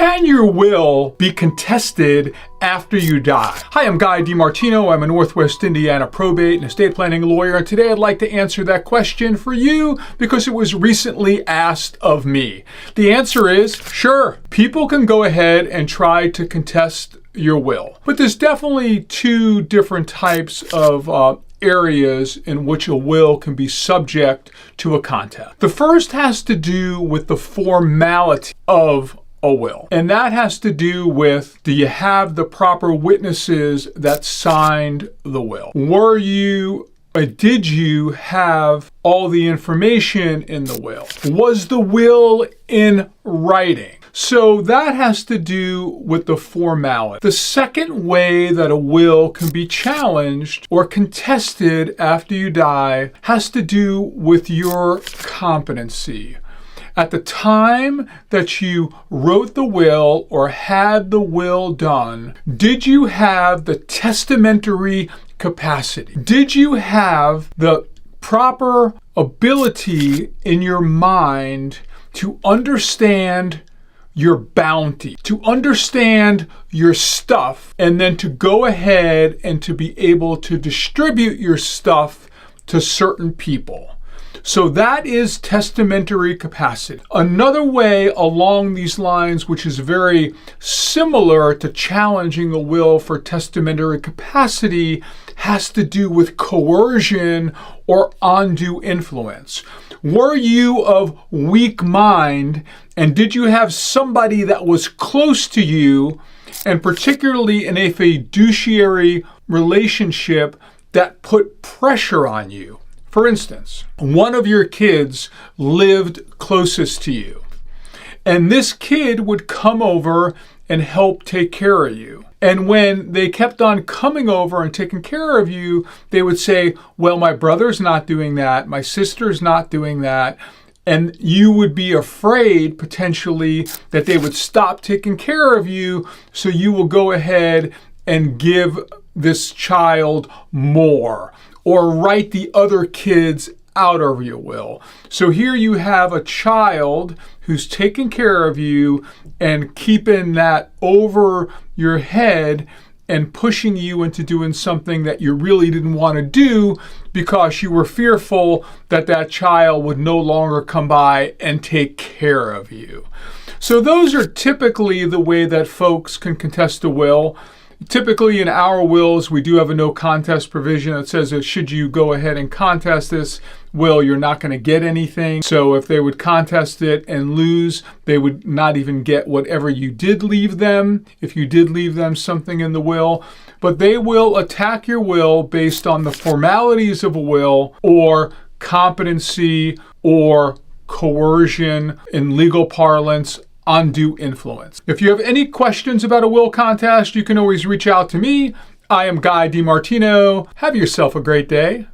Can your will be contested after you die? Hi, I'm Guy DiMartino. I'm a Northwest Indiana probate and estate planning lawyer, and today I'd like to answer that question for you because it was recently asked of me. The answer is sure. People can go ahead and try to contest your will, but there's definitely two different types of areas in which a will can be subject to a contest. The first has to do with the formality of a will. And that has to do with, do you have the proper witnesses that signed the will? Did you have all the information in the will? Was the will in writing? So that has to do with the formality. The second way that a will can be challenged or contested after you die has to do with your competency. At the time that you wrote the will or had the will done, did you have the testamentary capacity? Did you have the proper ability in your mind to understand your bounty, to understand your stuff, and then to go ahead and to be able to distribute your stuff to certain people? So that is testamentary capacity. Another way along these lines, which is very similar to challenging a will for testamentary capacity, has to do with coercion or undue influence. Were you of weak mind, and did you have somebody that was close to you, and particularly in a fiduciary relationship, that put pressure on you? For instance, one of your kids lived closest to you, and this kid would come over and help take care of you. And when they kept on coming over and taking care of you, they would say, well, my brother's not doing that, my sister's not doing that. And you would be afraid potentially that they would stop taking care of you, so you will go ahead and give this child more, or write the other kids out of your will. So here you have a child who's taking care of you and keeping that over your head and pushing you into doing something that you really didn't want to do because you were fearful that that child would no longer come by and take care of you. So those are typically the way that folks can contest a will. Typically in our wills, we do have a no contest provision that says that should you go ahead and contest this will, you're not going to get anything. So if they would contest it and lose, they would not even get whatever you did leave them, if you did leave them something in the will. But they will attack your will based on the formalities of a will, or competency, or coercion in legal parlance, undue influence. If you have any questions about a will contest, you can always reach out to me. I am Guy DiMartino. Have yourself a great day.